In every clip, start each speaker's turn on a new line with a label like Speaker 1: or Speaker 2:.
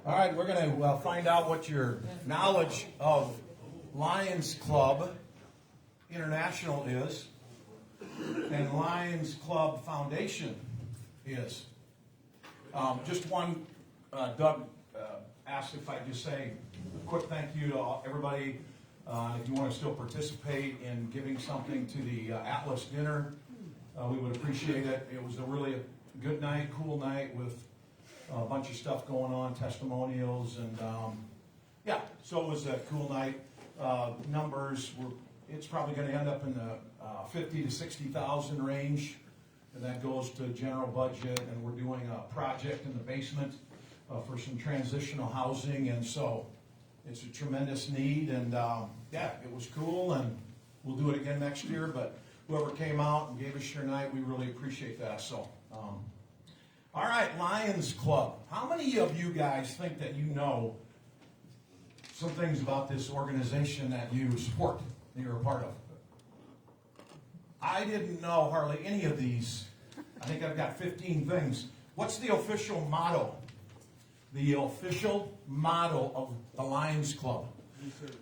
Speaker 1: All right, we're going to find out what your knowledge of Lions Club International is and Lions Club Foundation is. Just one, Doug asked if I just say a quick thank you to everybody. If you want to still participate in giving something to the Atlas dinner, we would appreciate it. It was a really good night, cool night with a bunch of stuff going on, testimonials, and yeah, so it was a cool night. Numbers were, it's probably going to end up in the 50 to 60,000 range, and that goes to general budget, and we're doing a project in the basement for some transitional housing, and so it's a tremendous need, and yeah, it was cool, and we'll do it again next year, but whoever came out and gave us your night, we really appreciate that. So, all right, Lions Club. How many of you guys think that you know some things about this organization that you support, that you're a part of? I didn't know hardly any of these. I think I've got 15 things. What's the official motto? The official motto of the Lions Club. We serve.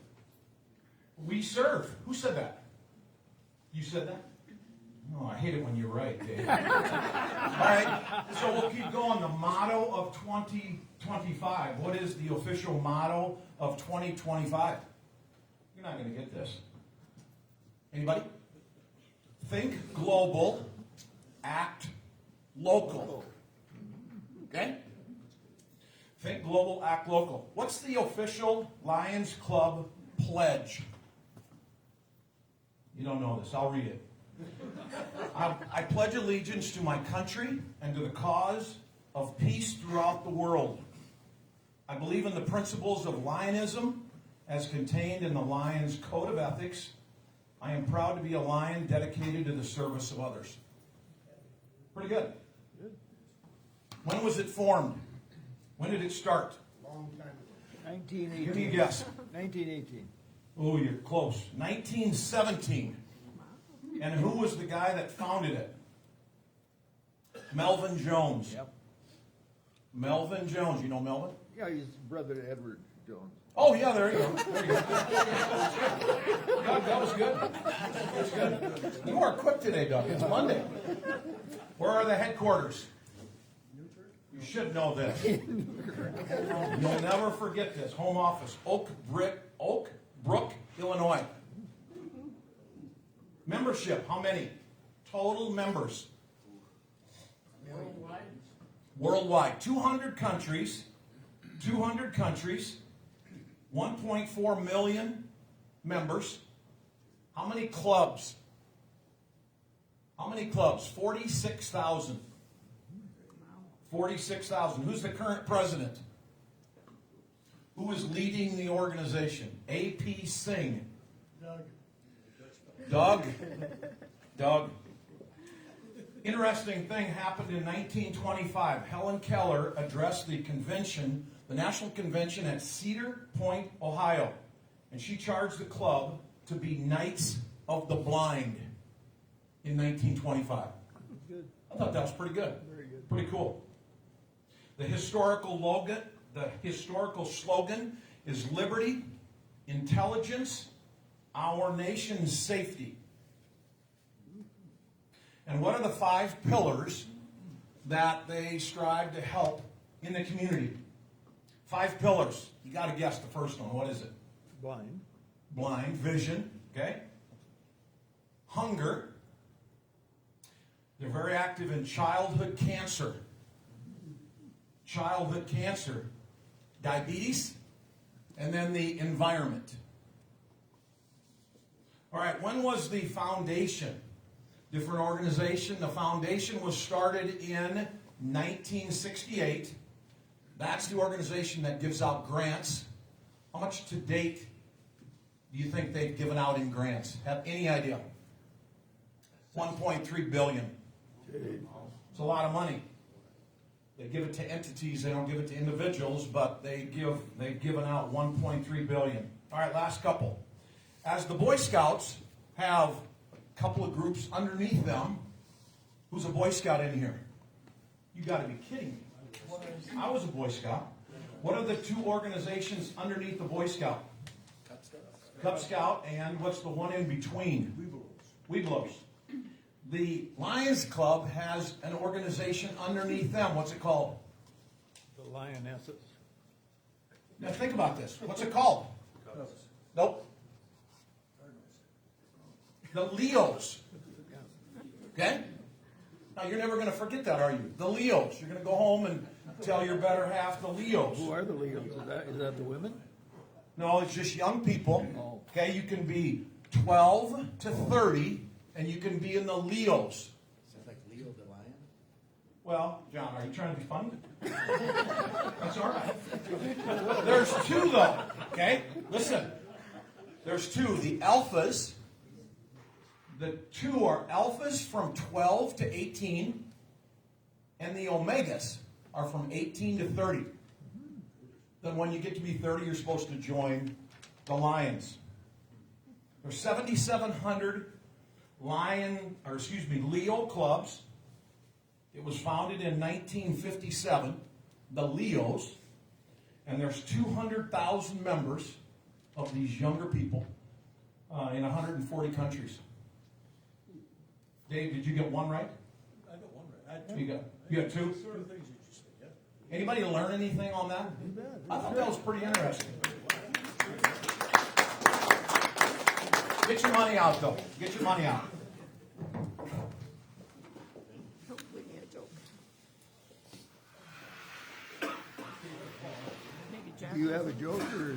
Speaker 1: We serve. Who said that? You said that? Oh, I hate it when you're right, Dave. All right, so we'll keep going. The motto of 2025. What is the official motto of 2025? You're not going to get this. Anybody? Think global, act local. Okay? Think global, act local. What's the official Lions Club pledge? You don't know this. I'll read it. I pledge allegiance to my country and to the cause of peace throughout the world. I believe in the principles of Lionism as contained in the Lions Code of Ethics. I am proud to be a Lion dedicated to the service of others. Pretty good. When was it formed? When did it start?
Speaker 2: Long time ago.
Speaker 3: 1918.
Speaker 1: Give me a guess.
Speaker 3: 1918.
Speaker 1: Oh, you're close. 1917. And who was the guy that founded it? Melvin Jones.
Speaker 3: Yep.
Speaker 1: Melvin Jones. You know Melvin?
Speaker 3: Yeah, he's brother to Edward Jones.
Speaker 1: Oh, yeah, there you go. There you go. Doug, that was good. That's good. You are quick today, Doug. It's Monday. Where are the headquarters? You should know this. You'll never forget this. Home office, Oak Brook, Illinois. Membership, how many? Total members. Worldwide. 200 countries. 1.4 million members. How many clubs? 46,000. 46,000. Who's the current president? Who is leading the organization? A.P. Singh. Doug. Interesting thing happened in 1925. Helen Keller addressed the convention, the National Convention at Cedar Point, Ohio. And she charged the club to be Knights of the Blind in 1925.
Speaker 3: Good.
Speaker 1: I thought that was pretty good.
Speaker 3: Very good.
Speaker 1: Pretty cool. The historical slogan is liberty, intelligence, our nation's safety. And what are the 5 pillars that they strive to help in the community? 5 pillars. You got to guess the first one. What is it? Blind. Vision. Okay. Hunger. They're very active in childhood cancer. Diabetes. And then the environment. All right, when was the foundation? Different organization. The foundation was started in 1968. That's the organization that gives out grants. How much to date do you think they've given out in grants? Have any idea? 1.3 billion. It's a lot of money. They give it to entities, they don't give it to individuals, but they've given out 1.3 billion. All right, last couple. As the Boy Scouts have a couple of groups underneath them, who's a Boy Scout in here? You got to be kidding me. I was a Boy Scout. What are the two organizations underneath the Boy Scout? Cub Scout, and what's the one in between? Webelos. The Lions Club has an organization underneath them. What's it called?
Speaker 3: The Lionesses.
Speaker 1: Now think about this. What's it called? Nope. The Leos. Okay? Now you're never going to forget that, are you? The Leos. You're going to go home and tell your better half the Leos.
Speaker 3: Who are the Leos? Is that the women?
Speaker 1: No, it's just young people.
Speaker 3: Oh.
Speaker 1: Okay, you can be 12 to 30, and you can be in the Leos.
Speaker 2: Sounds like Leo the lion.
Speaker 1: Well, John, are you trying to be funny? That's all right. There's two, though. Okay, listen. There's two. The alphas. The two are alphas from 12 to 18, and the omegas are from 18 to 30. Then when you get to be 30, you're supposed to join the Lions. There's 7,700 Leo clubs. It was founded in 1957, the Leos, and there's 200,000 members of these younger people in 140 countries. Dave, did you get one right?
Speaker 4: I got one right. I had two.
Speaker 1: You got two?
Speaker 4: Sort of things that you said, yeah.
Speaker 1: Anybody learn anything on that? I thought that was pretty interesting. Get your money out, though. Get your money out.
Speaker 3: Do you have a joke or?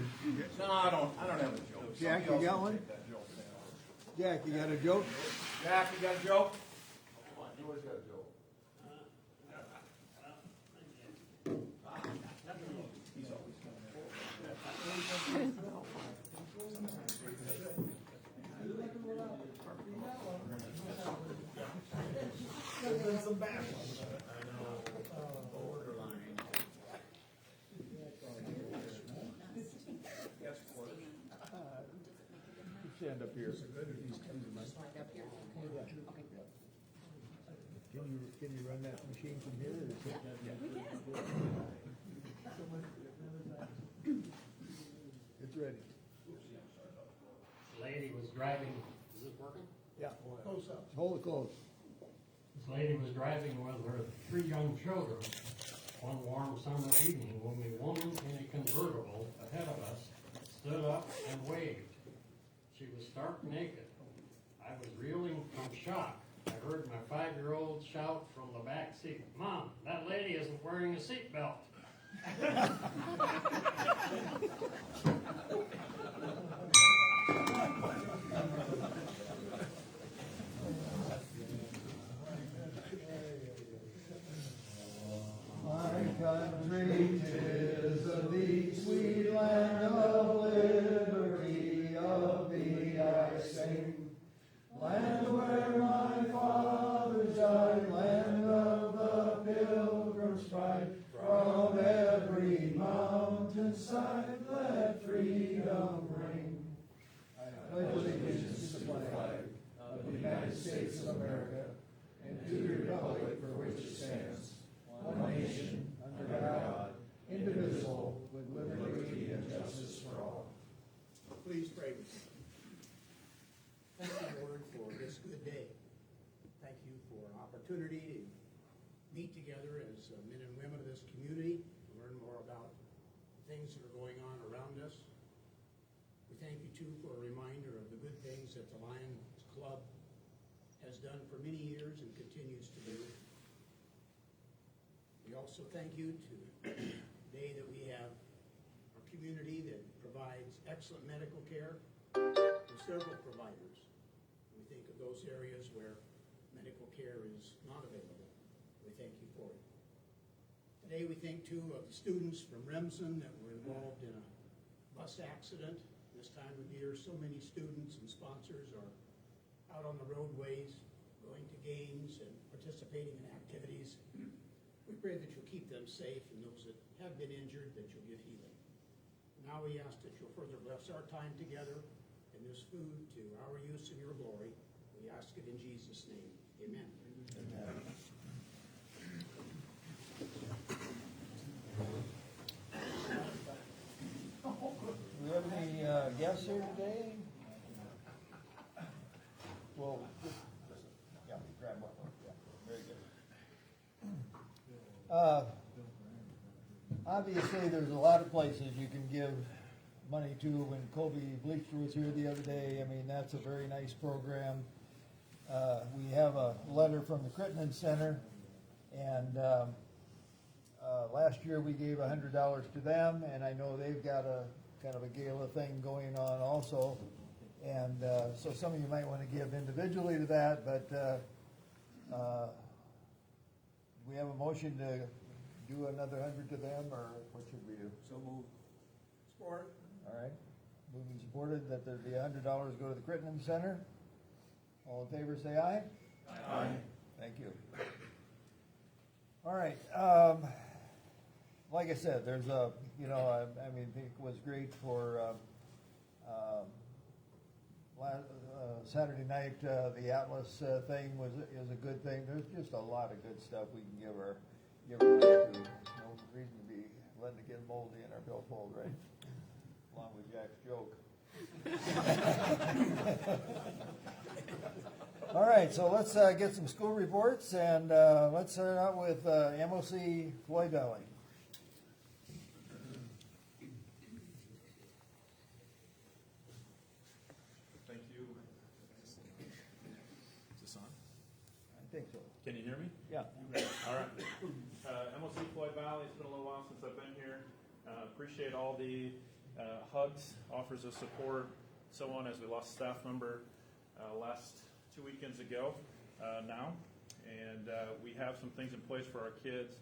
Speaker 1: No, I don't have a joke.
Speaker 3: Jack,
Speaker 1: Somebody
Speaker 3: you
Speaker 1: else
Speaker 3: got
Speaker 1: will
Speaker 3: one?
Speaker 1: take that joke now.
Speaker 3: Jack, you got a joke?
Speaker 1: Jack, you got a joke?
Speaker 2: You always got a joke.
Speaker 3: Stand up here. Can you run that machine from here? It's ready.
Speaker 5: This lady was driving, is this working?
Speaker 3: Yeah. Hold it close.
Speaker 5: This lady was driving with her 3 young children one warm summer evening when a woman in a convertible ahead of us stood up and waved. She was stark naked. I was reeling from shock. I heard my 5-year-old shout from the back seat, "Mom, that lady isn't wearing a seatbelt."
Speaker 3: My country, 'tis of thee, sweet land of liberty, of thee I sing. Land where my fathers died, land of the pilgrim's pride, from every mountainside let freedom ring. I pledge allegiance to the flag of the United States of America, and to the republic for which it stands, one nation, under God, indivisible, with liberty and justice for all.
Speaker 4: Please pray with me. Thank you, Lord, for this good day. Thank you for an opportunity to meet together as men and women of this community, to learn more about things that are going on around us. We thank you, too, for a reminder of the good things that the Lions Club has done for many years and continues to do. We also thank you to the day that we have our community that provides excellent medical care with several providers. We think of those areas where medical care is not available. We thank you for it. Today we think too of the students from Remsen that were involved in a bus accident. This time of year, so many students and sponsors are out on the roadways, going to games and participating in activities. We pray that you'll keep them safe, and those that have been injured, that you'll give healing. Now we ask that you'll further bless our time together in this food to our use in your glory. We ask it in Jesus' name. Amen. Amen.
Speaker 3: us here today? Well, yeah, grab one. Yeah, very good. Obviously, there's a lot of places you can give money to. When Kobe Bleacher was here the other day, I mean, that's a very nice program. We have a letter from the Crittenden Center, and last year we gave $100 to them, and I know they've got a kind of a gala thing going on also. And so some of you might want to give individually to that, but we have a motion to do another 100 to them, or what should we do?
Speaker 2: So moved.
Speaker 4: Support.
Speaker 3: All right, moved and supported that there be $100 go to the Crittenden Center. All in favor, say aye. Aye. Thank you. All right, like I said, there's a, you know, I mean, it was great for Saturday night. The Atlas thing is a good thing. There's just a lot of good stuff we can give our money to. There's no reason to be letting it get moldy in our billfold, right? Along with Jack's joke. All right, so let's get some school reports, and let's start out with MOC Floyd Valley.
Speaker 6: Thank you. Is this on?
Speaker 3: I think so.
Speaker 6: Can you hear me?
Speaker 3: Yeah.
Speaker 6: All right. MOC Floyd Valley, it's been a little while since I've been here. Appreciate all the hugs, offers of support, so on, as we lost a staff member last 2 weekends ago now. And we have some things in place for our kids.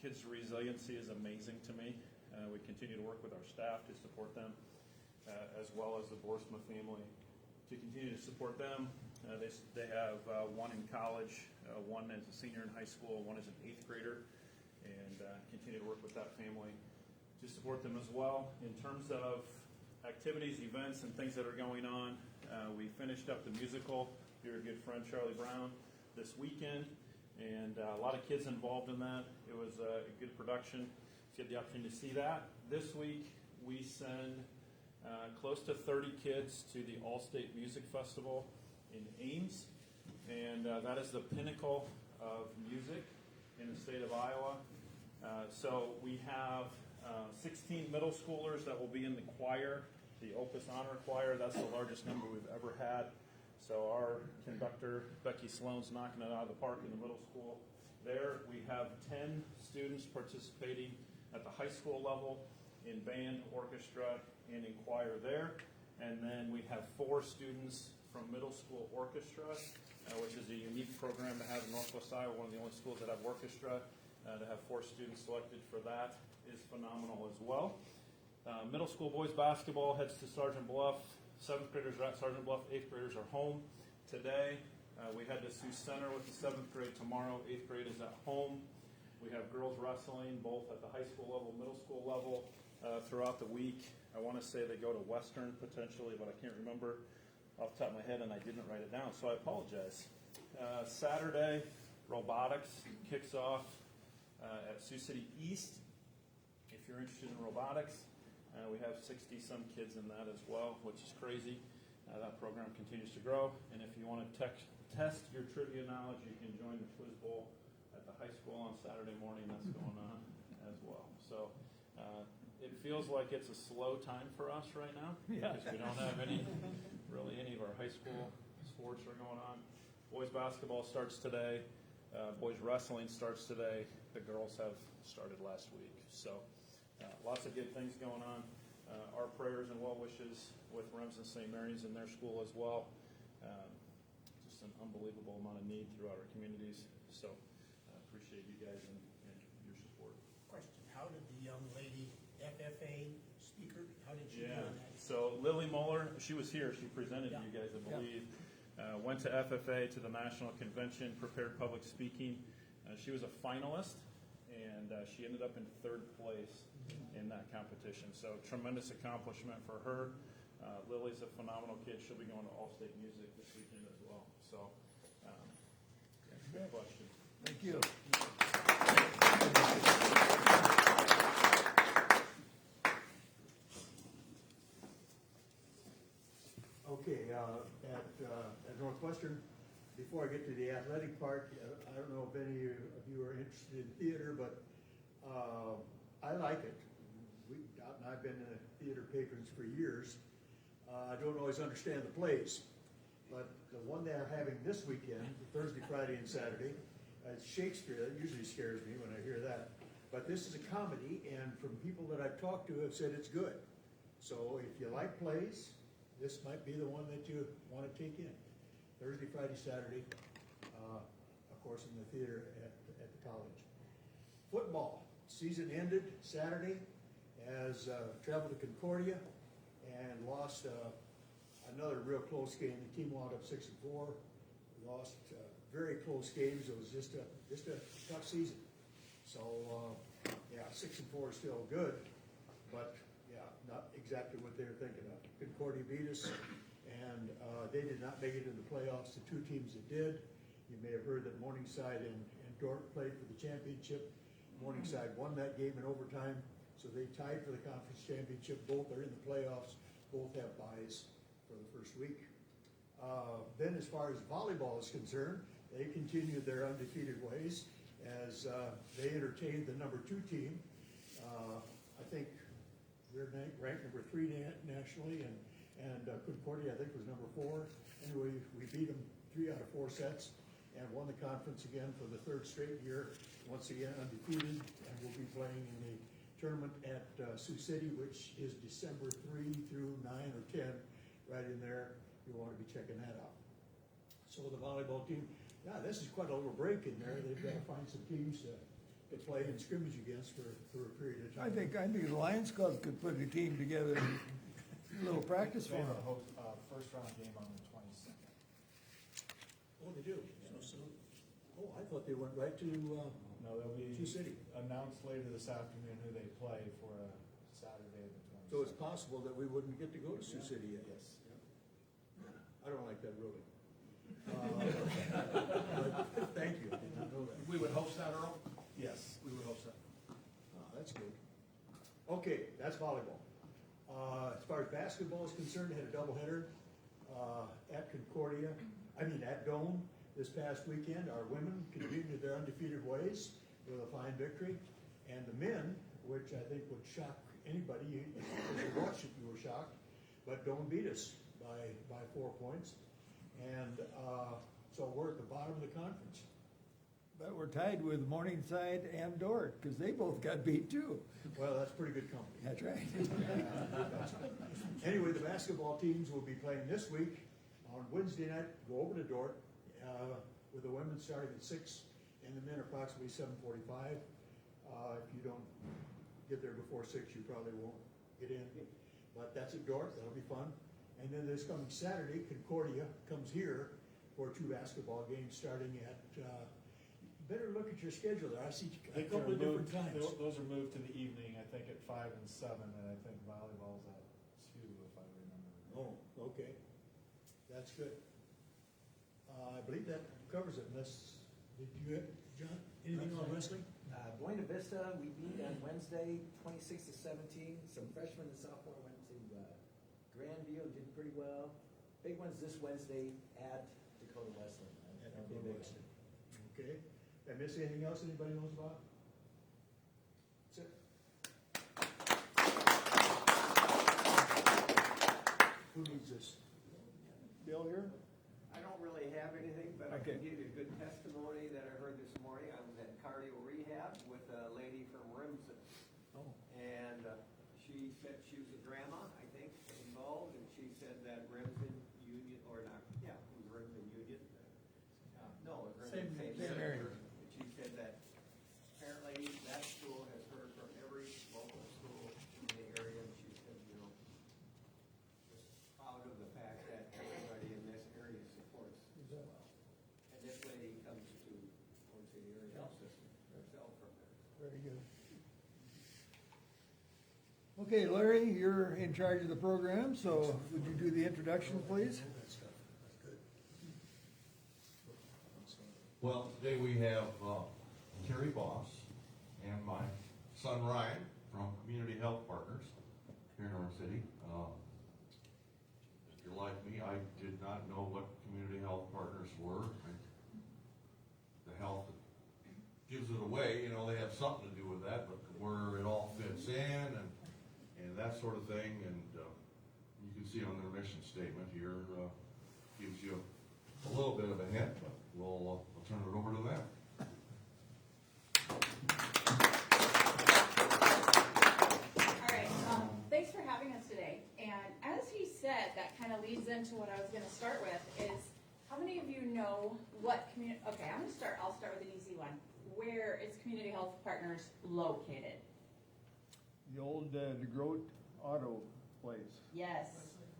Speaker 6: Kids' resiliency is amazing to me. We continue to work with our staff to support them, as well as the Boersma family to continue to support them. They have one in college, one is a senior in high school, one is an 8th grader, and continue to work with that family to support them as well. In terms of activities, events, and things that are going on, we finished up the musical, Your Good Friend Charlie Brown, this weekend, and a lot of kids involved in that. It was a good production. Get the opportunity to see that. This week, we send close to 30 kids to the All-State Music Festival in Ames, and that is the pinnacle of music in the state of Iowa. So we have 16 middle schoolers that will be in the choir, the Opus Honor Choir. That's the largest number we've ever had. So our conductor, Becky Sloan's knocking it out of the park in the middle school. There we have 10 students participating at the high school level in band, orchestra, and in choir there. And then we have 4 students from middle school orchestra, which is a unique program to have in Northwest Iowa, one of the only schools that have orchestra. To have 4 students selected for that is phenomenal as well. Middle school boys basketball heads to Sergeant Bluff. 7th graders are at Sergeant Bluff, 8th graders are home today. We head to Sioux Center with the 7th grade tomorrow. 8th grade is at home. We have girls wrestling both at the high school level, middle school level throughout the week. I want to say they go to Western potentially, but I can't remember off the top of my head, and I didn't write it down, so I apologize. Saturday, robotics kicks off at Sioux City East. If you're interested in robotics, we have 60-some kids in that as well, which is crazy. That program continues to grow. And if you want to test your trivia knowledge, you can join the Quiz Bowl at the high school on Saturday morning. That's going on as well. So it feels like it's a slow time for us right now because we don't have any of our high school sports are going on. Boys basketball starts today. Boys wrestling starts today. The girls have started last week. So lots of good things going on. Our prayers and well wishes with Remsen St. Mary's in their school as well. Just an unbelievable amount of need throughout our communities. So I appreciate you guys and your support.
Speaker 4: Question, how did the young lady, FFA speaker, how did she do
Speaker 6: Yeah,
Speaker 4: that?
Speaker 6: so Lily Moeller, she was here. She presented to you guys, I believe. Went to FFA, to the National Convention, prepared public speaking. She was a finalist, and she ended up in 3rd place in that competition. So tremendous accomplishment for her. Lily's a phenomenal kid. She'll be going to All-State Music this weekend as well. So, good question.
Speaker 3: Thank you. question. Before I get to the athletic part, I don't know if any of you are interested in theater, but I like it. Dot and I've been theater patrons for years. I don't always understand the plays, but the one they're having this weekend, Thursday, Friday, and Saturday, it's Shakespeare. That usually scares me when I hear that. But this is a comedy, and from people that I've talked to have said it's good. So if you like plays, this might be the one that you want to take in. Thursday, Friday, Saturday, of course, in the theater at the college. Football season ended Saturday, as traveled to Concordia and lost another real close game. The team wound up 6-4. Lost very close games. It was just a tough season. So yeah, 6-4 is still good, but yeah, not exactly what they were thinking of. Concordia beat us, and they did not make it in the playoffs. The two teams that did, you may have heard that Morningside and Dordt played for the championship. Morningside won that game in overtime, so they tied for the conference championship. Both are in the playoffs. Both have byes for the first week. Then as far as volleyball is concerned, they continued their undefeated ways as they entertained the number 2 team. I think they're ranked number 3 nationally, and Concordia, I think, was number 4. Anyway, we beat them 3 out of 4 sets and won the conference again for the 3rd straight year. Once again, undefeated, and we'll be playing in the tournament at Sioux City, which is December 3 through 9 or 10, right in there. You want to be checking that out. So the volleyball team, yeah, this is quite a little break in there. They've got to find some teams to play and scrimmage against for a period of time.
Speaker 7: I think the Lions Club could put a team together, a little practice for
Speaker 2: They
Speaker 7: them.
Speaker 2: have a first round game on the 22nd.
Speaker 3: Oh, they do? So, oh, I thought they went right to,
Speaker 2: No, they'll be
Speaker 3: Sioux City.
Speaker 2: announced later this afternoon who they play for Saturday the 22nd.
Speaker 3: So it's possible that we wouldn't get to go to Sioux City yet.
Speaker 2: Yes.
Speaker 3: I don't like that ruling. But thank you, I did not know that.
Speaker 1: We would host that, Earl?
Speaker 2: Yes.
Speaker 1: We would host that.
Speaker 3: Oh, that's good. Okay, that's volleyball. As far as basketball is concerned, had a doubleheader at Concordia, at Dome this past weekend. Our women continued their undefeated ways with a fine victory. And the men, which I think would shock anybody, if you watched it, you were shocked, but Dome beat us by 4 points. And so we're at the bottom of the conference.
Speaker 7: But we're tied with Morningside and Dordt, because they both got beat too.
Speaker 3: Well, that's pretty good company.
Speaker 7: That's right.
Speaker 3: Anyway, the basketball teams will be playing this week on Wednesday night. Go over to Dordt with the women starting at 6 and the men approximately 7:45. If you don't get there before 6, you probably won't get in. But that's at Dordt. That'll be fun. And then this coming Saturday, Concordia comes here for 2 basketball games starting at. Better look at your schedule there. I see a couple of different times.
Speaker 2: Those are moved to the evening, I think at 5 and 7, and I think volleyball's at 2, if I remember.
Speaker 3: Oh, okay. That's good. I believe that covers it, unless, did you, John, anything on wrestling?
Speaker 8: Buena Vista, we beat on Wednesday, 26-17. Some freshmen and sophomore went to Grandview and did pretty well. Big ones this Wednesday at Dakota Wesleyan.
Speaker 3: At Dakota Wesleyan. Okay. Did I miss anything else anybody knows about? That's it. Who needs this? Bill here?
Speaker 9: I don't really have anything, but I
Speaker 3: Okay.
Speaker 9: can give you a good testimony that I heard this morning. I was at cardio rehab with a lady from Remsen.
Speaker 3: Oh.
Speaker 9: And she said she was a grandma, I think, involved, and she said that Remsen Union, or not, yeah, it was Remsen Union. No, it was Remsen
Speaker 7: Same area.
Speaker 9: And she said that apparently that school has heard from every local school in the area, and she said, just proud of the fact that everybody in this area supports as well. And this lady comes to, the area health system herself from there.
Speaker 7: Very good. Okay, Larry, you're in charge of the program, so would you do the introduction, please?
Speaker 10: Well, today we have Terry Boss and my son Ryan from Community Health Partners here in Orange City. If you're like me, I did not know what Community health partners were. The health gives it away, they have something to do with that, but where it all fits in and that sort of thing, and you can see on their mission statement here, gives you a little bit of a hint, but we'll turn it over to them.
Speaker 11: All right, thanks for having us today. And as he said, that kind of leads into what I was going to start with is, how many of you know what okay, I'll start with an easy one. Where is Community Health Partners located?
Speaker 7: The old DeGroat Auto place.
Speaker 11: Yes,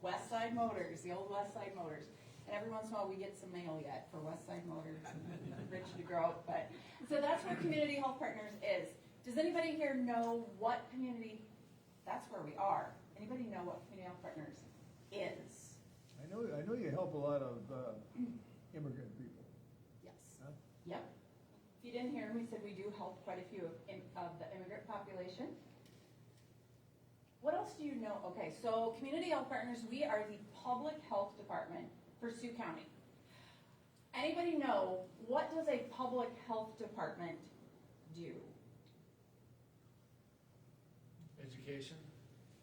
Speaker 11: West Side Motors, the old West Side Motors. And every once in a while, we get some mail yet for West Side Motors and Rich DeGroat. But so that's what Community Health Partners is. Does anybody here know what community? That's where we are. Anybody know what Community Health Partners is?
Speaker 7: I know you help a lot of immigrant people.
Speaker 11: Yes.
Speaker 7: Huh?
Speaker 11: Yep. If you didn't hear me, said we do help quite a few of the immigrant population. What else do you know? Okay, so Community Health Partners, we are the public health department for Sioux County. Anybody know, what does a public health department do?
Speaker 2: Education?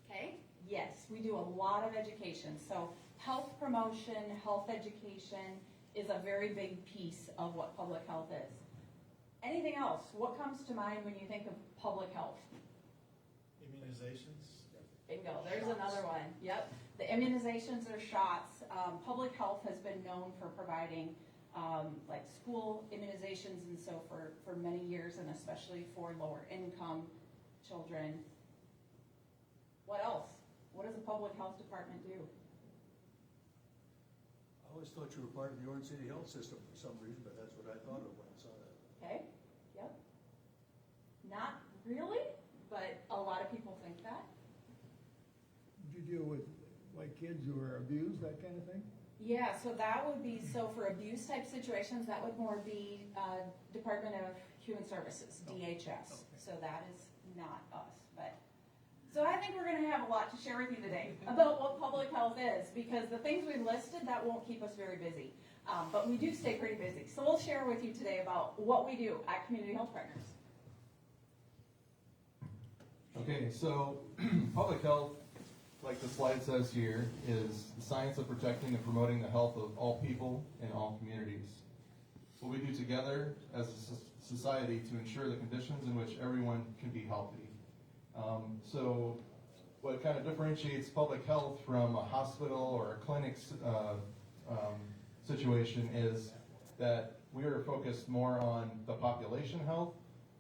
Speaker 11: Okay, yes, we do a lot of education. So health promotion, health education is a very big piece of what public health is. Anything else? What comes to mind when you think of public health?
Speaker 2: Immunizations?
Speaker 11: Bingo, there's another one. Yep, the immunizations or shots. Public health has been known for providing like school immunizations and so for many years, and especially for lower income children. What else? What does a public health department do?
Speaker 3: I always thought you were part of the Orange City Health System for some reason, but that's what I thought of when I saw that.
Speaker 11: Okay, yep. Not really, but a lot of people think that.
Speaker 7: Did you deal with like kids who are abused, that kind of thing?
Speaker 11: Yeah, so that would be, so for abuse type situations, that would more be Department of Human Services, DHS.
Speaker 7: Okay.
Speaker 11: So that is not us, but. So I think we're gonna have a lot to share with you today about what public health is, because the things we listed, that won't keep us very busy. But we do stay pretty busy. So we'll share with you today about what we do at Community Health Partners.
Speaker 12: Okay, so public health, like the slide says here, is the science of protecting and promoting the health of all people in all communities. What we do together as a society to ensure the conditions in which everyone can be healthy. So what kind of differentiates public health from a hospital or a clinic situation is that we are focused more on the population health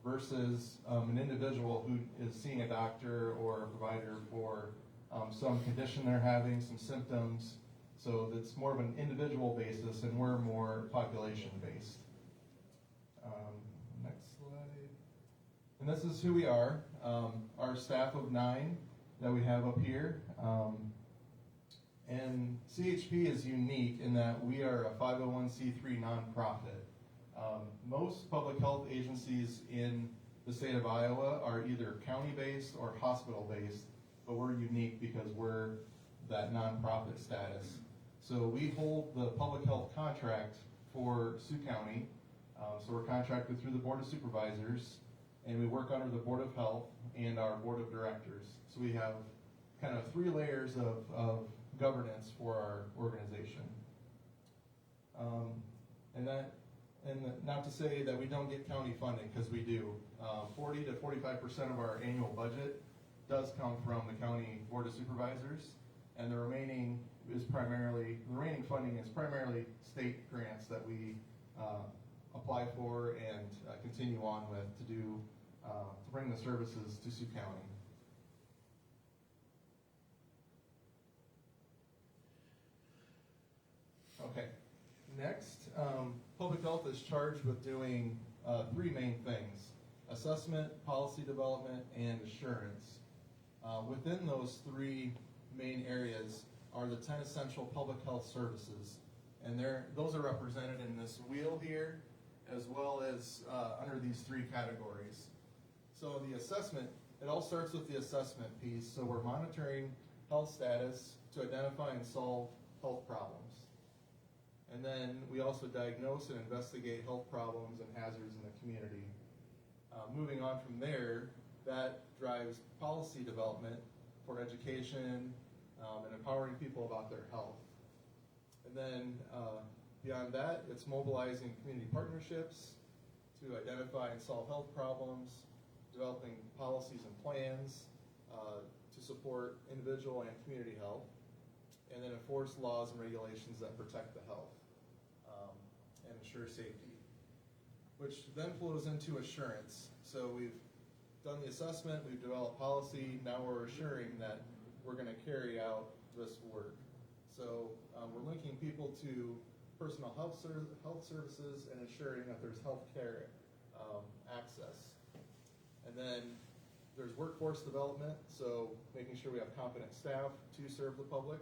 Speaker 12: versus an individual who is seeing a doctor or a provider for some condition they're having, some symptoms. So it's more of an individual basis, and we're more population based. Next slide. And this is who we are. Our staff of 9 that we have up here. And CHP is unique in that we are a 501c3 nonprofit. Most public health agencies in the state of Iowa are either county-based or hospital-based, but we're unique because we're that nonprofit status. So we hold the public health contract for Sioux County. So we're contracted through the Board of Supervisors, and we work under the Board of Health and our Board of Directors. So we have kind of 3 layers of governance for our organization. And not to say that we don't get county funding, because we do. 40 to 45% of our annual budget does come from the County Board of Supervisors, and the remaining funding is primarily state grants that we apply for and continue on with to bring the services to Sioux County. Okay, next, public health is charged with doing 3 main things: assessment, policy development, and assurance. Within those 3 main areas are the 10 essential public health services, and those are represented in this wheel here, as well as under these 3 categories. So the assessment, it all starts with the assessment piece. So we're monitoring health status to identify and solve health problems. And then we also diagnose and investigate health problems and hazards in the community. Moving on from there, that drives policy development for education and empowering people about their health. And then beyond that, it's mobilizing community partnerships to identify and solve health problems, developing policies and plans to support individual and community health, and then enforce laws and regulations that protect the health and ensure safety, which then flows into assurance. So we've done the assessment, we've developed policy, now we're assuring that we're going to carry out this work. So we're linking people to personal health services and ensuring that there's health care access. And then there's workforce development, so making sure we have competent staff to serve the public.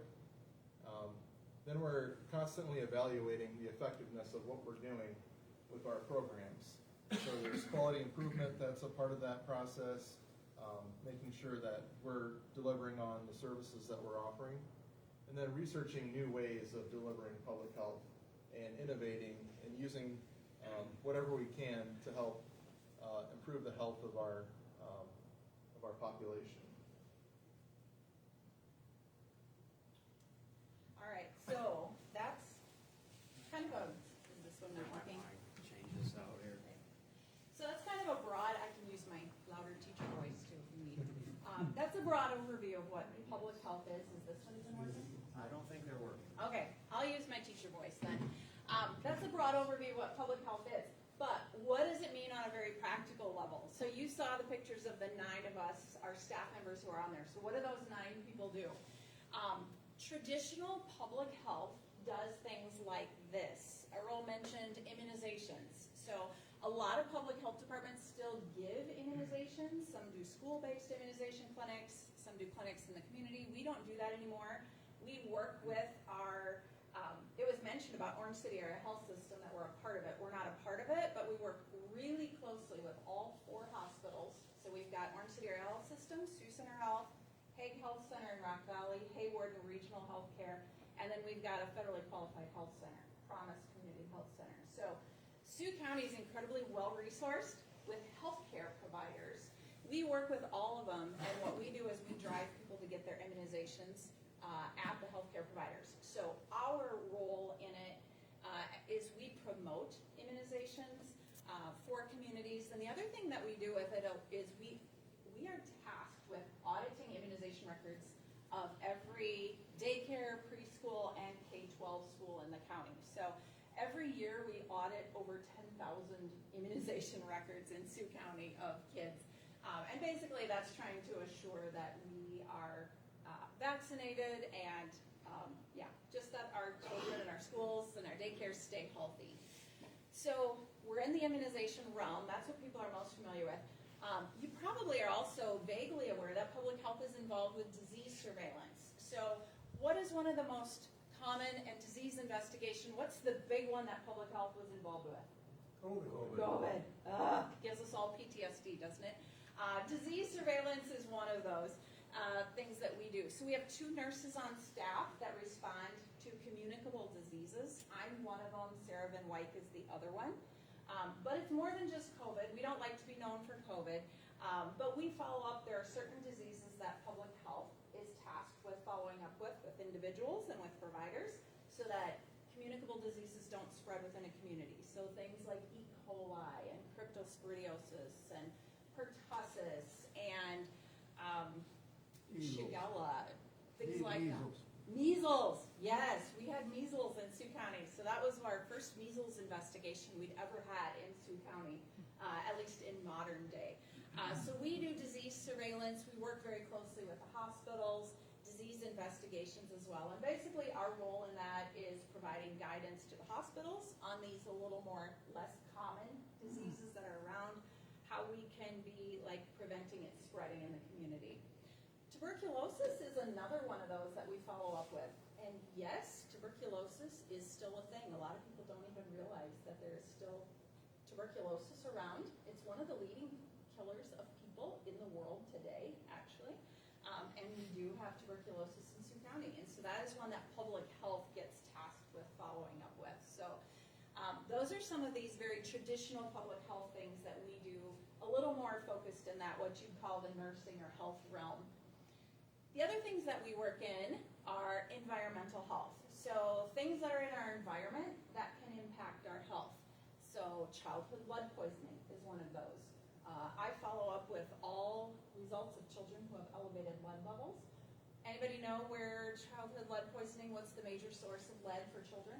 Speaker 12: Then we're constantly evaluating the effectiveness of what we're doing with our programs. So there's quality improvement that's a part of that process, making sure that we're delivering on the services that we're offering, and then researching new ways of delivering public health and innovating and using whatever we can to help improve the health of our population.
Speaker 11: All right, so that's kind of a, is this one not working?
Speaker 4: Change this out here.
Speaker 11: So that's kind of a broad, I can use my louder teacher voice too if you need. That's a broad overview of what public health is. Is this one even working?
Speaker 4: I don't think they're working.
Speaker 11: Okay, I'll use my teacher voice then. That's a broad overview of what public health is. But what does it mean on a very practical level? So you saw the pictures of the 9 of us, our staff members who are on there. So what do those 9 people do? Traditional public health does things like this. Earl mentioned immunizations. So a lot of public health departments still give immunizations. Some do school-based immunization clinics. Some do clinics in the community. We don't do that anymore. We work with our, it was mentioned about Orange City Area Health System that we're a part of it. We're not a part of it, but we work really closely with all 4 hospitals. So we've got Orange City Area Health System, Sioux Center Health, Hague Health Center in Rock Valley, Hayward and Regional Health Care, and then we've got a federally qualified health center, Promise Community Health Center. So Sioux County is incredibly well-resourced with healthcare providers. We work with all of them, and what we do is we drive people to get their immunizations at the healthcare providers. So our role in it is we promote immunizations for communities, and the other thing that we do with it is we are tasked with auditing immunization records of every daycare, preschool, and K-12 school in the county. So every year we audit over 10,000 immunization records in Sioux County of kids. And basically that's trying to assure that we are vaccinated and just that our children and our schools and our daycares stay healthy. So we're in the immunization realm. That's what people are most familiar with. You probably are also vaguely aware that public health is involved with disease surveillance. So what is one of the most common and disease investigation? What's the big one that public health was involved with? COVID. Gives us all PTSD, doesn't it? Disease surveillance is one of those things that we do. So we have 2 nurses on staff that respond to communicable diseases. I'm one of them. Sarah Van Wyk is the other one. But it's more than just COVID. We don't like to be known for COVID. But we follow up. There are certain diseases that public health is tasked with following up with individuals and with providers so that communicable diseases don't spread within a community. So things like E. coli and cryptosporidiosis and pertussis and Shigella, things like that. Measles, yes, we had measles in Sioux County. So that was our first measles investigation we'd ever had in Sioux County, at least in modern day. So we do disease surveillance. We work very closely with the hospitals, disease investigations as well. And basically our role in that is providing guidance to the hospitals on these a little more less common diseases that are around, how we can be like preventing it spreading in the community. Tuberculosis is another one of those that we follow up with. And yes, tuberculosis is still a thing. A lot of people don't even realize that there is still tuberculosis around. It's one of the leading killers of people in the world today, actually. And we do have tuberculosis in Sioux County. And so that is one that public health gets tasked with following up with. Those are some of these very traditional public health things that we do, a little more focused in that what you'd call the nursing or health realm. The other things that we work in are environmental health. So things that are in our environment that can impact our health. So childhood lead poisoning is one of those. I follow up with all results of children who have elevated lead levels. Anybody know where childhood lead poisoning, what's the major source of lead for children?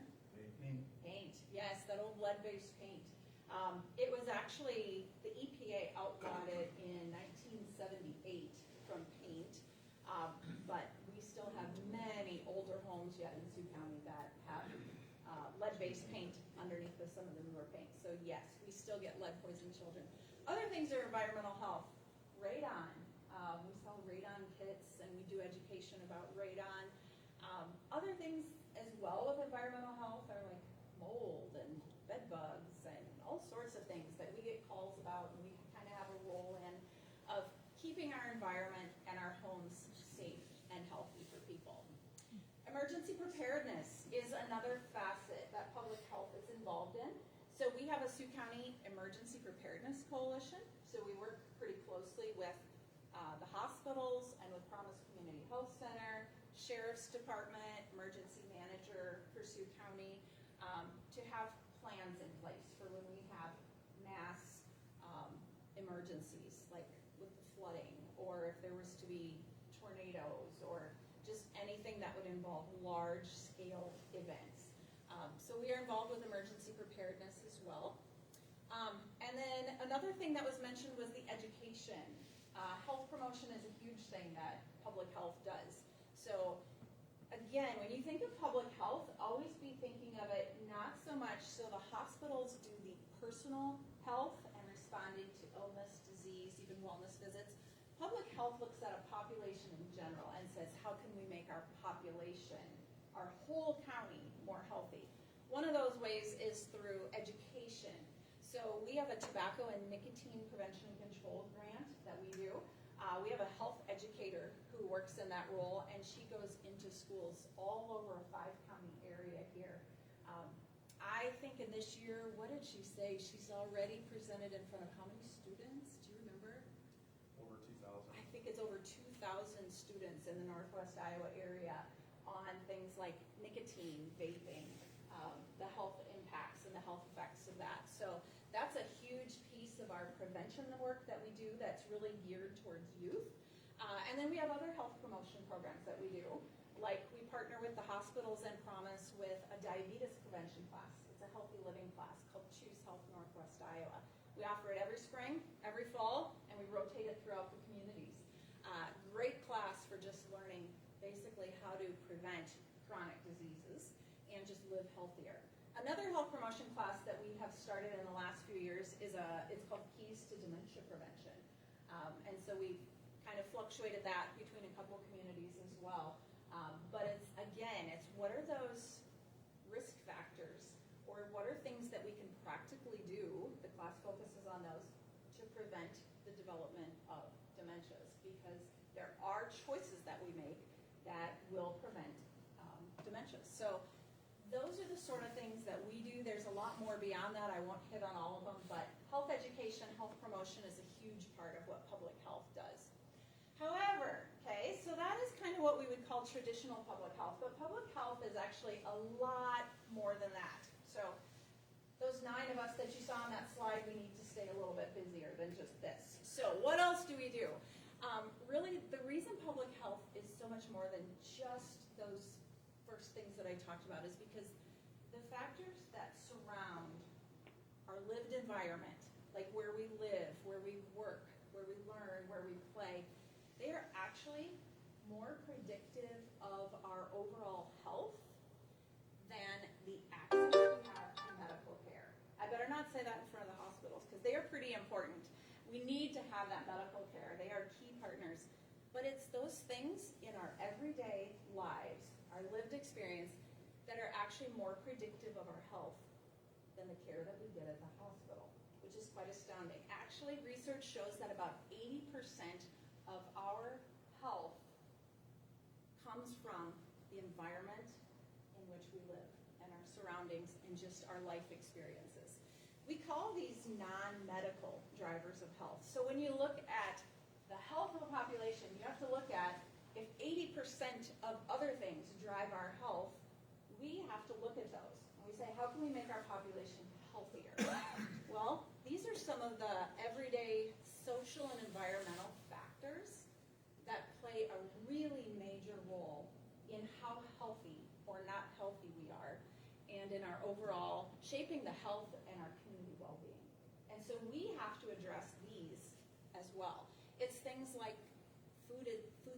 Speaker 11: Paint. Yes, that old lead-based paint. It was actually, the EPA outlawed it in 1978 from paint, but we still have many older homes yet in Sioux County that have lead-based paint underneath some of the newer paint. So yes, we still get lead-poisoned children. Other things are environmental health. Radon. We sell radon kits and we do education about radon. Other things as well with environmental health are like mold and bed bugs and all sorts of things that we get calls about, and we kind of have a role in of keeping our environment and our homes safe and healthy for people. Emergency preparedness is another facet that public health is involved in. So we have a Sioux County Emergency Preparedness Coalition. So we work pretty closely with the hospitals and with Promise Community Health Center, Sheriff's Department, Emergency Manager for Sioux County, to have plans in place for when we have mass emergencies, like with the flooding, or if there was to be tornadoes, or just anything that would involve large-scale events. So we are involved with emergency preparedness as well. And then another thing that was mentioned was the education. Health promotion is a huge thing that public health does. So again, when you think of public health, always be thinking of it not so much so the hospitals do the personal health and responding to illness, disease, even wellness visits. Public health looks at a population in general and says, how can we make our population, our whole county, more healthy? One of those ways is through education. So we have a tobacco and nicotine prevention and control grant that we do. We have a health educator who works in that role, and she goes into schools all over a 5-county area here. I think in this year, what did she say? She's already presented in front of how many students? Do you remember?
Speaker 2: Over 2,000.
Speaker 11: I think it's over 2,000 students in the Northwest Iowa area on things like nicotine, vaping, the health impacts and the health effects of that. So that's a huge piece of our prevention work that we do that's really geared towards youth. And then we have other health promotion programs that we do. Like we partner with the hospitals and Promise with a diabetes prevention class. It's a healthy living class called Choose Health Northwest Iowa. We offer it every spring, every fall, and we rotate it throughout the communities. Great class for just learning basically how to prevent chronic diseases and just live healthier. Another health promotion class that we have started in the last few years is it's called Keys to Dementia Prevention. And so we've kind of fluctuated that between a couple communities as well. But it's what are those risk factors, or what are things that we can practically do, the class focuses on those, to prevent the development of dementias, because there are choices that we make that will prevent dementias. So those are the sort of things that we do. There's a lot more beyond that. I won't hit on all of them, but health education, health promotion is a huge part of what public health does. However, okay, so that is kind of what we would call traditional public health, but public health is actually a lot more than that. So those 9 of us that you saw on that slide, we need to stay a little bit busier than just this. So what else do we do? Really, the reason public health is so much more than just those first things that I talked about is because the factors that surround our lived environment, like where we live, where we work, where we learn, where we play, they are actually more predictive of our overall health than the access we have to medical care. I better not say that in front of the hospitals, because they are pretty important. We need to have that medical care. They are key partners. But it's those things in our everyday lives, our lived experience, that are actually more predictive of our health than the care that we get at the hospital, which is quite astounding. Actually, research shows that about 80% of our health comes from the environment in which we live and our surroundings. surroundings and just our life experiences. We call these non-medical drivers of health. So when you look at the health of a population, you have to look at if 80% of other things drive our health, we have to look at those. And we say, how can we make our population healthier? Well, these are some of the everyday social and environmental factors that play a really major role in how healthy or not healthy we are, and in our overall shaping the health and our community well-being. And so we have to address these as well. It's things like food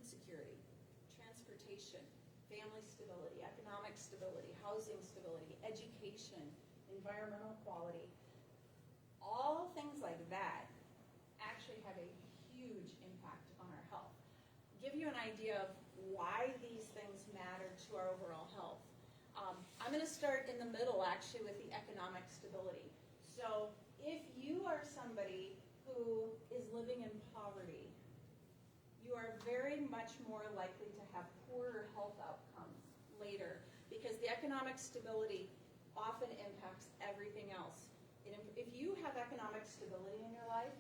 Speaker 11: security, transportation, family stability, economic stability, housing stability, education, environmental quality. All things like that actually have a huge impact on our health. Give you an idea of why these things matter to our overall health. I'm going to start in the middle, actually, with the economic stability. So if you are somebody who is living in poverty, you are very much more likely to have poorer health outcomes later, because the economic stability often impacts everything else. If you have economic stability in your life,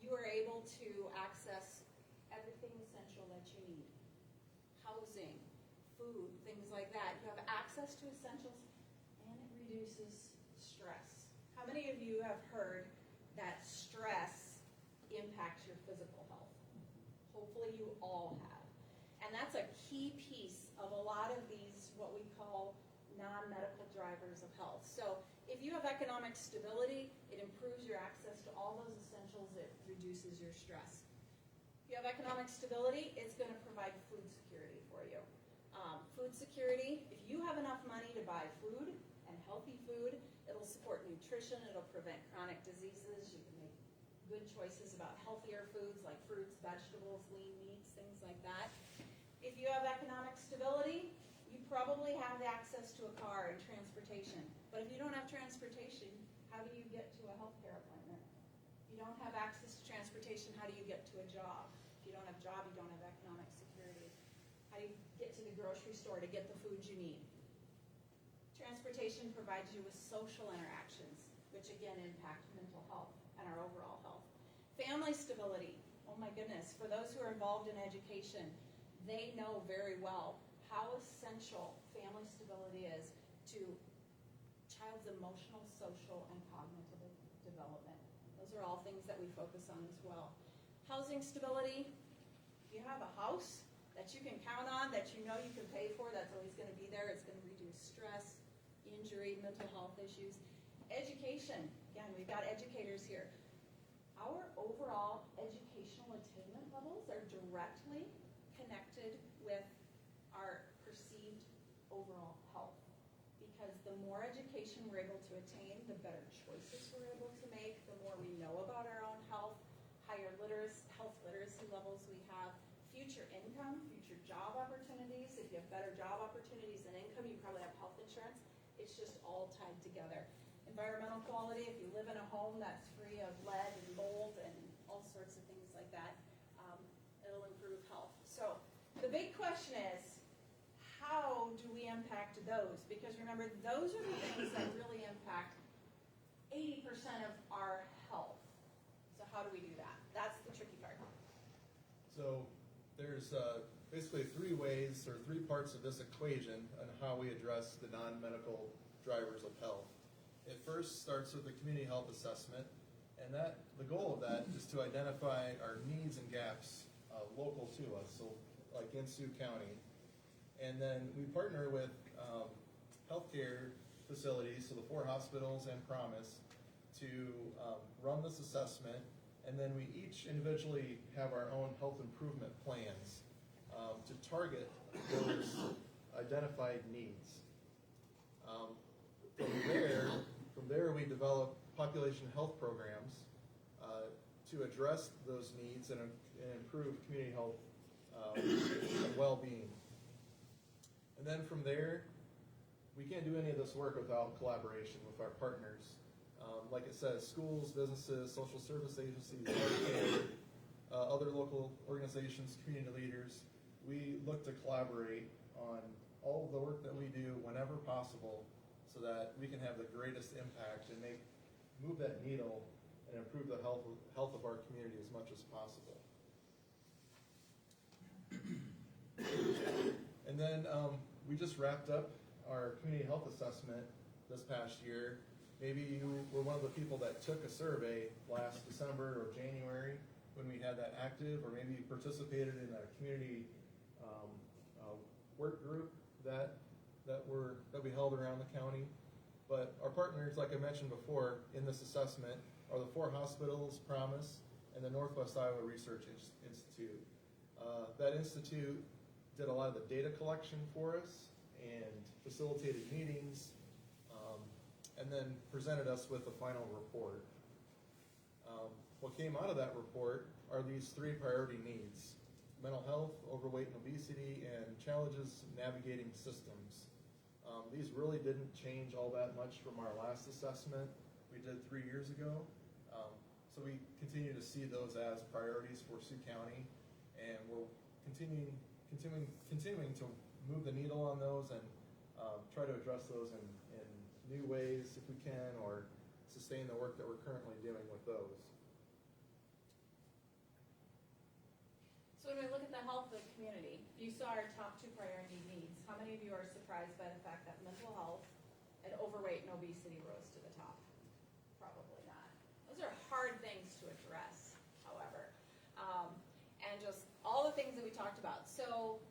Speaker 11: you are able to access everything essential that you need. Housing, food, things like that. You have access to essentials, and it reduces stress. How many of you have heard that stress impacts your physical health? Hopefully you all have. And that's a key piece of a lot of these, what we call non-medical drivers of health. So if you have economic stability, it improves your access to all those essentials, it reduces your stress. If you have economic stability, it's going to provide food security for you. Food security, if you have enough money to buy food and healthy food, it'll support nutrition, it'll prevent chronic diseases, you can make good choices about healthier foods like fruits, vegetables, lean meats, things like that. If you have economic stability, you probably have access to a car and transportation. But if you don't have transportation, how do you get to a healthcare appointment? If you don't have access to transportation, how do you get to a job? If you don't have a job, you don't have economic security. How do you get to the grocery store to get the food you need? Transportation provides you with social interactions, which again impact mental health and our overall health. Family stability, oh my goodness, for those who are involved in education, they know very well how essential family stability is to child's emotional, social, and cognitive development. Those are all things that we focus on as well. Housing stability, if you have a house that you can count on, that you know you can pay for, that's always going to be there, it's going to reduce stress, injury, mental health issues. Education, again, we've got educators here. Our overall educational attainment levels are directly connected with our perceived overall health. Because the more education we're able to attain, the better choices we're able to make, the more we know about our own health, higher health literacy levels we have, future income, future job opportunities. If you have better job opportunities and income, you probably have health insurance. It's just all tied together. Environmental quality, if you live in a home that's free of lead and mold and all sorts of things like that, it'll improve health. So the big question is, how do we impact those? Because remember, those are the things that really impact 80% of our health. So how do we do that? That's the tricky part.
Speaker 12: So there's basically three ways or three parts of this equation on how we address the non-medical drivers of health. It first starts with the community health assessment, and the goal of that is to identify our needs and gaps local to us, so like in Sioux County. And then we partner with healthcare facilities, so the 4 hospitals and Promise, to run this assessment, and then we each individually have our own health improvement plans to target those identified needs. From there, we develop population health programs to address those needs and improve community health and well-being. And then from there, we can't do any of this work without collaboration with our partners. Like it says, schools, businesses, social service agencies, healthcare, other local organizations, community leaders. We look to collaborate on all of the work that we do whenever possible so that we can have the greatest impact and move that needle and improve the health of our community as much as possible. And then we just wrapped up our community health assessment this past year. Maybe you were one of the people that took a survey last December or January when we had that active, or maybe you participated in a community work group that we held around the county. But our partners, like I mentioned before, in this assessment are the 4 hospitals, Promise, and the Northwest Iowa Research Institute. That institute did a lot of the data collection for us and facilitated meetings, and then presented us with the final report. What came out of that report are these 3 priority needs: mental health, overweight and obesity, and challenges navigating systems. These really didn't change all that much from our last assessment we did 3 years ago. So we continue to see those as priorities for Sioux County, and we're continuing to move the needle on those and try to address those in new ways if we can, or sustain the work that we're currently doing with those.
Speaker 11: So when we look at the health of the community, you saw our top 2 priority needs. How many of you are surprised by the fact that mental health and overweight and obesity rose to the top? Probably not. Those are hard things to address, however. And just all the things that we talked about. So,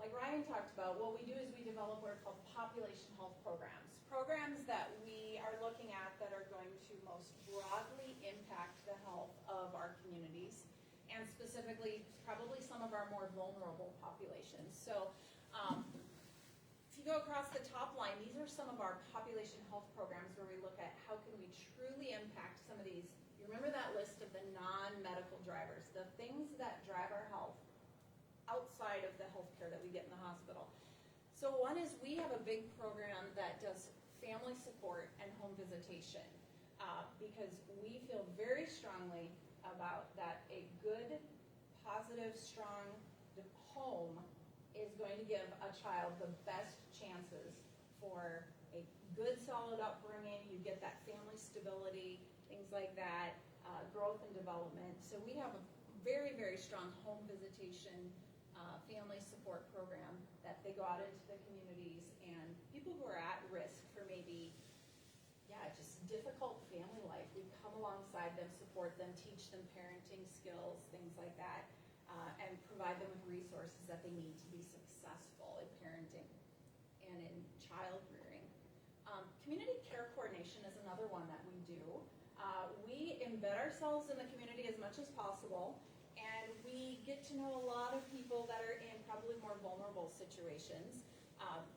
Speaker 11: like Ryan talked about, what we do is we develop what are called population health programs. Programs that we are looking at that are going to most broadly impact the health of our communities, and specifically probably some of our more vulnerable populations. So if you go across the top line, these are some of our population health programs where we look at how can we truly impact some of these. You remember that list of the non-medical drivers, the things that drive our health outside of the healthcare that we get in the hospital. So one is we have a big program that does family support and home visitation because we feel very strongly about that a good, positive, strong home is going to give a child the best chances for a good, solid upbringing. You get that family stability, things like that, growth and development. So we have a very, very strong home visitation family support program that they go out into the communities, and people who are at risk for maybe, just difficult family life, we come alongside them, support them, teach them parenting skills, things like that, and provide them with resources that they need to be successful in parenting and in child rearing. Community care coordination is another one that we do. We embed ourselves in the community as much as possible, and we get to know a lot of people that are in probably more vulnerable situations.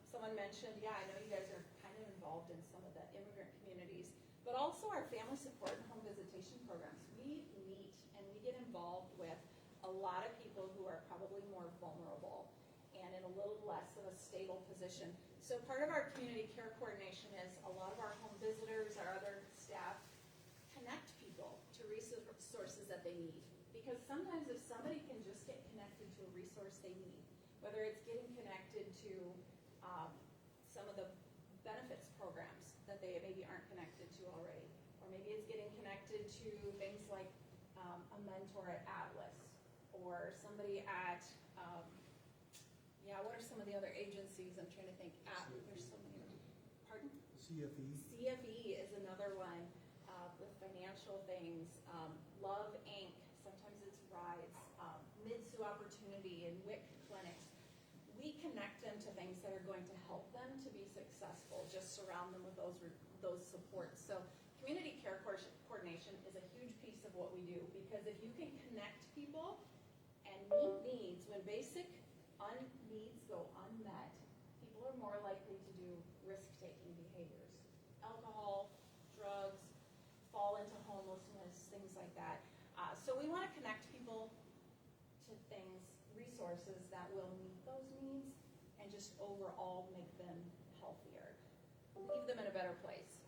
Speaker 11: Someone mentioned, I know you guys are kind of involved in some of the immigrant communities, but also our family support and home visitation programs. We meet and we get involved with a lot of people who are probably more vulnerable and in a little less of a stable position. So part of our community care coordination is a lot of our home visitors, our other staff, connect people to resources that they need. Because sometimes if somebody can just get connected to a resource they need, whether it's getting connected to some of the benefits programs that they maybe aren't connected to already, or maybe it's getting connected to things like a mentor at Atlas, or somebody at, what are some of the other agencies? I'm trying to think. There's so many. Pardon?
Speaker 3: CFE.
Speaker 11: CFE is another one with financial things. Love Inc. Sometimes it's rides, Mid-Sioux Opportunity and WIC clinics. We connect them to things that are going to help them to be successful. Just surround them with those supports. So community care coordination is a huge piece of what we do, because if you can connect people and meet needs, when basic needs go unmet, people are more likely to do risk-taking behaviors. Alcohol, drugs, fall into homelessness, things like that. So we want to connect people to things, resources that will meet those needs and just overall make them healthier, leave them in a better place.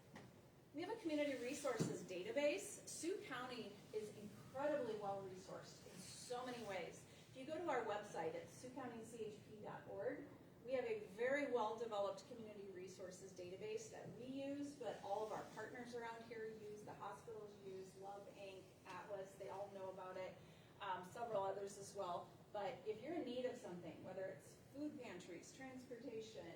Speaker 11: We have a community resources database. Sioux County is incredibly well-resourced in so many ways. If you go to our website at siouxcountychp.org, we have a very well-developed community resources database that that all of our partners around here use, the hospitals use, Love Inc., Atlas, they all know about it, several others as well. But if you're in need of something, whether it's food pantries, transportation,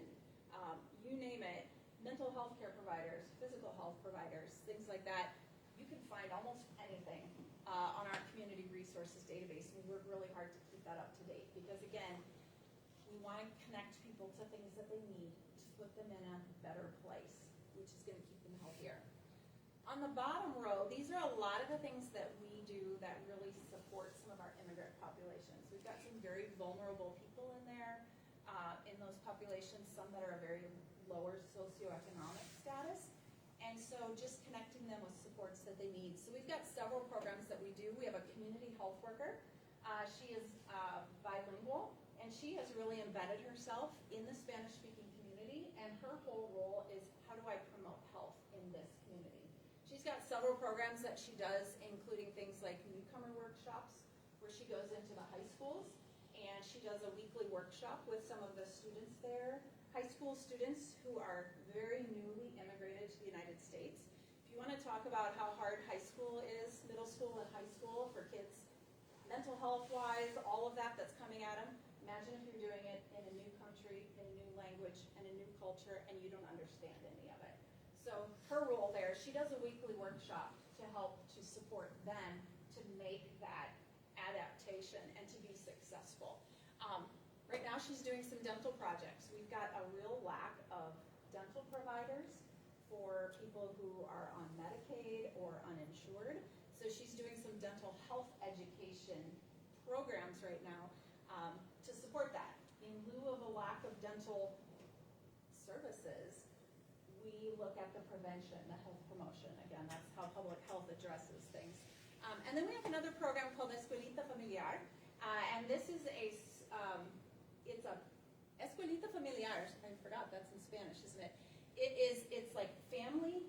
Speaker 11: you name it, mental health care providers, physical health providers, things like that, you can find almost anything on our community resources database. We work really hard to keep that up to date because, again, we want to connect people to things that they need to put them in a better place, which is going to keep them healthier. On the bottom row, these are a lot of the things that we do that really support some of our immigrant populations. We've got some very vulnerable people in there, in those populations, some that are a very lower socioeconomic status. And so just connecting them with supports that they need. So we've got several programs that we do. We have a community health worker. She is bilingual, and she has really embedded herself in the Spanish-speaking community, and her whole role is how do I promote health in this community. She's got several programs that she does, including things like newcomer workshops, where she goes into the high schools, and she does a weekly workshop with some of the students there, high school students who are very newly immigrated to the United States. If you want to talk about how hard high school is, middle school and high school for kids, mental health-wise, all of that that's coming at them, imagine if you're doing it in a new country, in a new language, and a new culture, and you don't understand any of it. So her role there, she does a weekly workshop to help to support them to make that adaptation and to be successful. Right now she's doing some dental projects. We've got a real lack of dental providers for people who are on Medicaid or uninsured. So she's doing some dental health education programs right now to support that. In lieu of a lack of dental services, we look at the prevention, the health promotion. Again, that's how public health addresses things. And then we have another program called Escuelita Familiar, and this is it's a Escuelita Familiar. I forgot that's in Spanish, isn't it? It's like family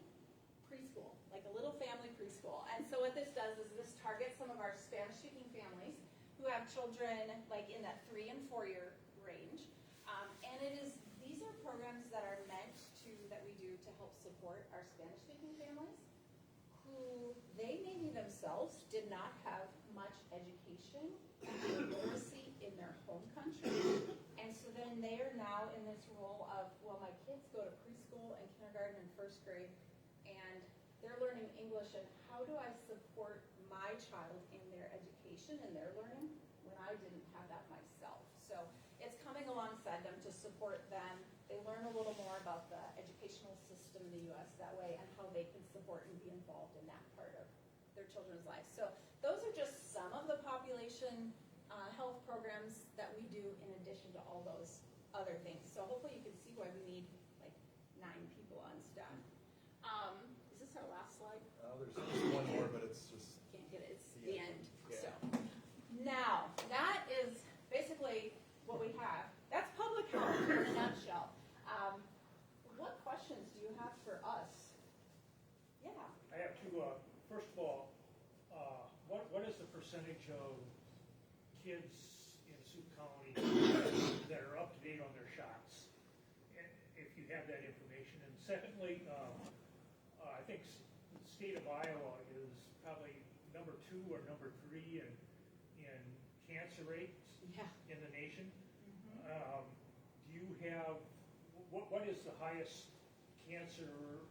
Speaker 11: preschool, like a little family preschool. And so what this does is this targets some of our Spanish-speaking families who have children like in that 3 and 4 year range. And these are programs that are meant that we do to help support our Spanish-speaking families who they maybe themselves did not have much education or literacy in their home country. And so then they are now in this role of, well, my kids go to preschool and kindergarten and first grade, and they're learning English, and how do I support my child in their education and their learning when I didn't have that myself? So it's coming alongside them to support them. They learn a little more about the educational system in the U.S. that way and how they can support and be involved in that part of their children's lives. So those are just some of the population health programs that we do in addition to all those other things. So hopefully you can see why we need like 9 people on staff. Is this our last slide?
Speaker 12: There's just one more, but it's just...
Speaker 11: Can't get it. It's the end. Yeah. So now, that is basically what we have. That's public health in a nutshell. What questions do you have for us? Yeah.
Speaker 13: I have two. First of all, what is the percentage of kids in Sioux County that are up to date on their shots? If you have that information. And secondly, I think the state of Iowa is probably number 2 or number 3 in cancer rates in the nation. Do you have, what is the highest cancer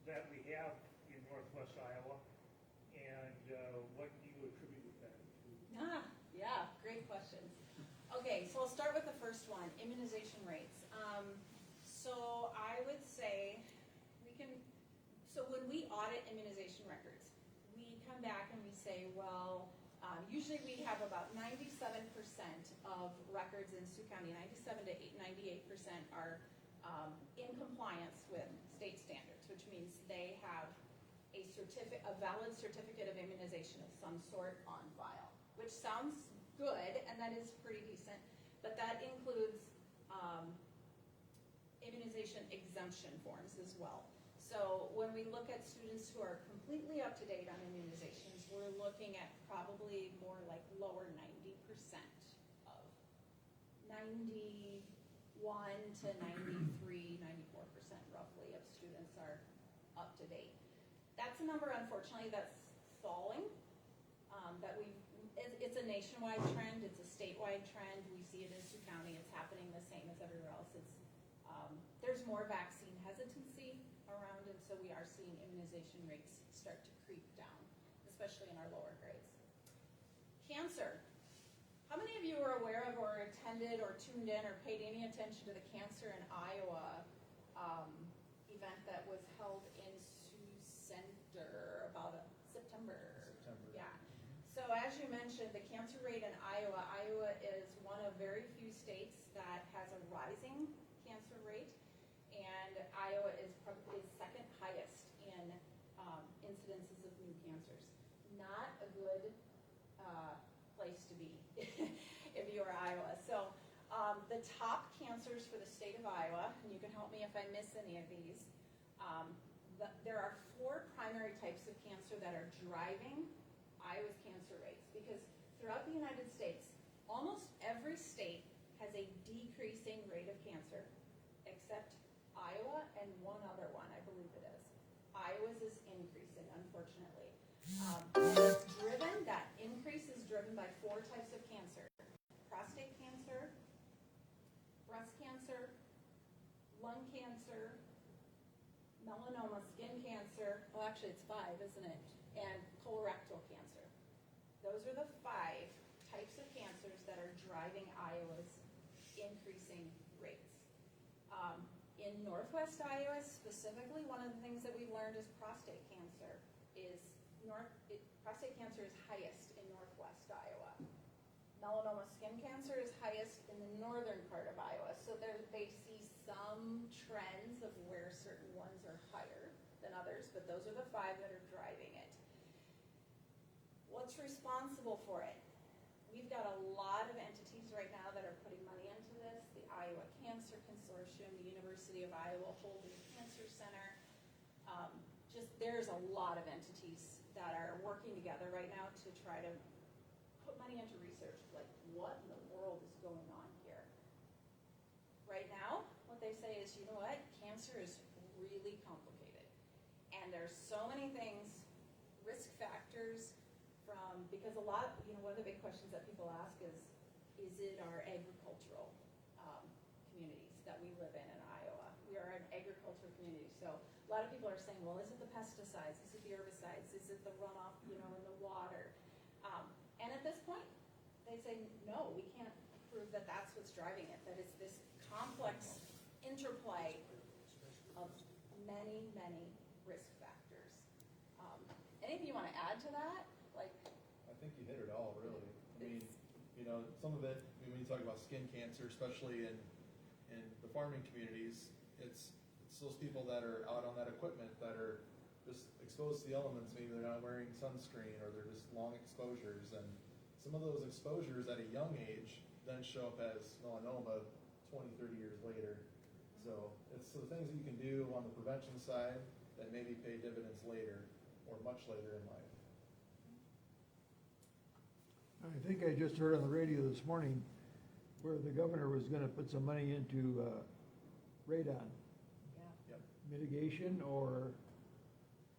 Speaker 13: that we have in northwest Iowa, and what do you attribute that to?
Speaker 11: Yeah, great questions. Okay, so I'll start with the first one, immunization rates. So I would say so when we audit immunization records, we come back and we say, well, usually we have about 97% of records in Sioux County, 97 to 98% are in compliance with state standards, which means they have a valid certificate of immunization of some sort on file, which sounds good, and that is pretty decent, but that includes immunization exemption forms as well. So when we look at students who are completely up to date on immunizations, we're looking at probably more like lower 90% of 91 to 93, 94% roughly of students are to date. That's a number, unfortunately, that's falling. It's a nationwide trend, it's a statewide trend. We see it in Sioux County, it's happening the same as everywhere else. There's more vaccine hesitancy around, and so we are seeing immunization rates start to creep down, especially in our lower grades. Cancer. How many of you are aware of or attended or tuned in or paid any attention to the Cancer in Iowa event that was held in Sioux Center about September? Yeah. So as you mentioned, the cancer rate in Iowa is one of very few states that has a rising cancer rate, and Iowa is second highest in incidences of new cancers. Not a good place to be if you are Iowa. So the top cancers for the state of Iowa, and you can help me if I miss any of these, there are 4 primary types of cancer that are driving Iowa's cancer rates, because throughout the United States, almost every state has a decreasing rate of cancer, except Iowa and one other one, I believe it is. Iowa's is increasing, unfortunately. That increase is driven by 4 types of cancer: prostate cancer, breast cancer, lung cancer, melanoma, skin cancer, well actually it's 5, isn't it? And colorectal cancer. Those are the 5 types of cancers that are driving Iowa's increasing rates. In Northwest Iowa specifically, one of the things that we've learned is prostate cancer is highest in Northwest Iowa. Melanoma skin cancer is highest in the northern part of Iowa. So they see some trends of where certain ones are higher than others, but those are the 5 that are driving it. What's responsible for it? We've got a lot of entities right now that are putting money into this. The Iowa Cancer Consortium, the University of Iowa Holden Cancer Center. There's a lot of entities that are working together right now to try to put money into research. Like, what in the world is going on here? Right now, what they say is, you know what? Cancer is really complicated. And there's so many things, risk factors, because one of the big questions that people ask is it our agricultural communities that we live in Iowa? We are an agricultural community, so a lot of people are saying, well, is it the pesticides? Is it the herbicides? Is it the runoff, in the water? And at this point, they say, no, we can't prove that that's what's driving it, that it's this complex interplay of many, many risk factors. Anything you want to add to that?
Speaker 12: I think you hit it all, really. I mean, some of it, when you talk about skin cancer, especially in the farming communities, it's those people that are out on that equipment that are just exposed to the elements. Maybe they're not wearing sunscreen, or they're just long exposures, and some of those exposures at a young age then show up as melanoma 20, 30 years later. So it's the things that you can do on the prevention side that maybe pay dividends later or much later in life.
Speaker 7: I think I just heard on the radio this morning where the governor was gonna put some money into radon.
Speaker 11: Yeah.
Speaker 12: Yep.
Speaker 7: Mitigation or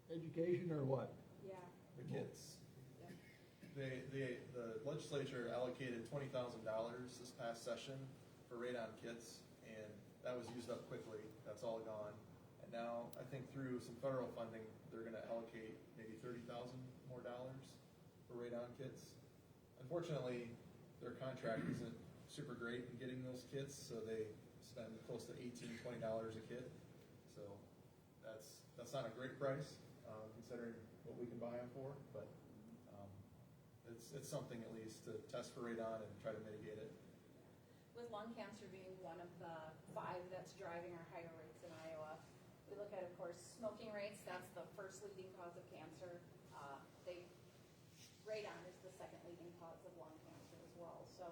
Speaker 7: education or what?
Speaker 11: Yeah.
Speaker 12: The kids.
Speaker 11: Yeah.
Speaker 12: The legislature allocated $20,000 this past session for radon kits, and that was used up quickly. That's all gone. And now, I think through some federal funding, they're gonna allocate maybe $30,000 more for radon kits. Unfortunately, their contract isn't super great in getting those kits, so they spend close to $18, $20 a kit. So that's not a great price, considering what we can buy them for, but it's something at least to test for radon and try to mitigate it.
Speaker 11: With lung cancer being one of the 5 that's driving our higher rates in Iowa, we look at, of course, smoking rates. That's the first leading cause of cancer. Radon is the second leading cause of lung cancer as well. So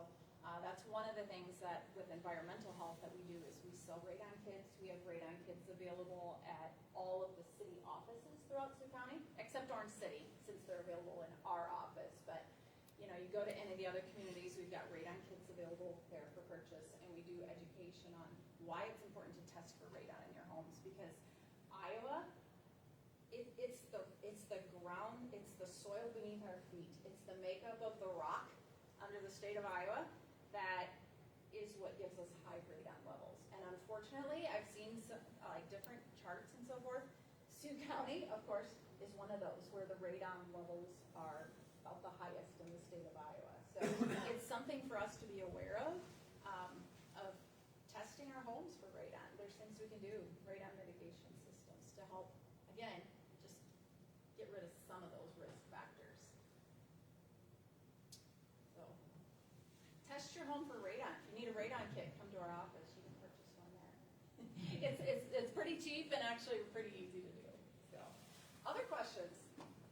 Speaker 11: that's one of the things that with environmental health that we do is we sell radon kits. We have radon kits available at all of the city offices throughout Sioux County, except Orange City, since they're available in our office. But you go to any of the other communities, we've got radon kits available there for purchase, and we do education on why it's important to test for radon in your homes, because Iowa the ground, it's the soil beneath our feet, it's the makeup of the rock under the state of Iowa that is what gives us high radon levels. And unfortunately, I've seen some, like different charts and so forth. Sioux County, of course, is one of those where the radon levels are about the highest in the state of Iowa. So it's something for us to be aware of testing our homes for radon. There's things we can do, radon mitigation systems to help, again, just get rid of some of those risk factors. So, test your home for radon. If you need a radon kit, come to our office. You can purchase one there. It's pretty cheap and actually pretty easy to do. So, other questions?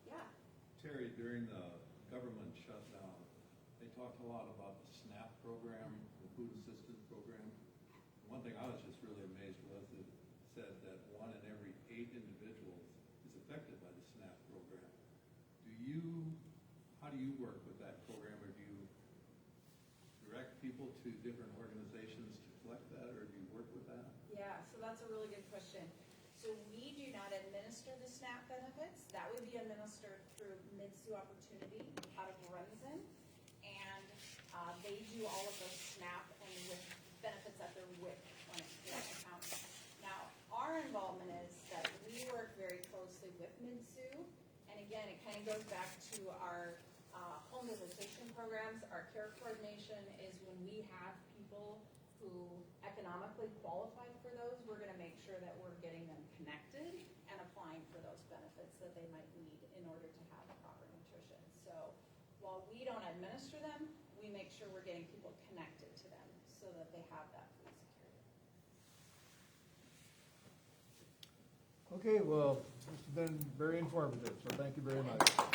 Speaker 11: Yeah.
Speaker 14: Terry, during the government shutdown, they talked a lot about the SNAP program, the food assistance program. One thing I was just really amazed was that it said that 1 in every 8 individuals is affected by the SNAP program. How do you work with that program, or do you direct people to different organizations to collect that, or do you work with that?
Speaker 11: Yeah, so that's a really good question. So we do not administer the SNAP benefits. That would be administered through Mid-Sioux Opportunity out of Remsen. And they do all of those SNAP and WIC benefits at their WIC clinic here in the county. Now, our involvement is that we work very closely with Mid-Sioux. And again, it kind of goes back to our home visitation programs. Our care coordination is when we have people who economically qualify for those, we're going to make sure that we're getting them connected and applying for those benefits that they might need in order to have proper nutrition. So while we don't administer them, we make sure we're getting people connected to them so that they have that food security.
Speaker 7: Okay, well, this has been very informative, so thank you very much.